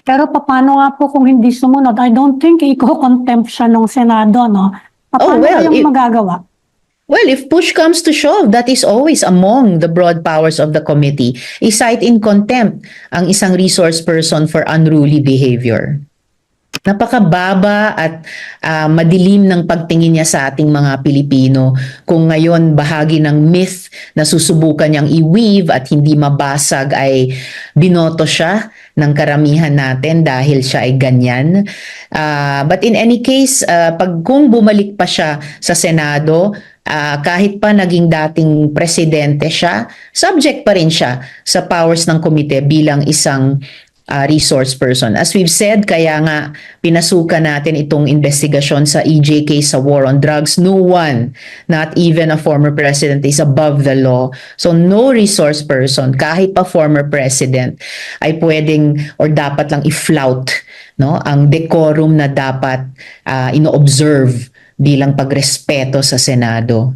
Pero paano nga po kung hindi sumunod? I don't think i-contempt siya ng Senado, no? Paano well, kayang magagawa? Well, if push comes to shove, that is always among the broad powers of the committee. I-cite in contempt ang isang resource person for unruly behavior. Napakababa at madilim ng pagtingin niya sa ating mga Pilipino kung ngayon bahagi ng myth na susubukan niyang i-weave at hindi mabasag ay binoto siya ng karamihan natin dahil siya ay ganyan. But in any case, kung bumalik pa siya sa Senado, kahit pa naging dating presidente siya, subject pa rin siya sa powers ng komite bilang isang resource person. As we've said, kaya nga pinasukan natin itong investigasyon sa EJK sa war on drugs. No one, not even a former president, is above the law. So no resource person, kahit pa former president, ay pwedeng or dapat lang i-flout, no, ang decorum na dapat ino-observe bilang pagrespeto sa Senado.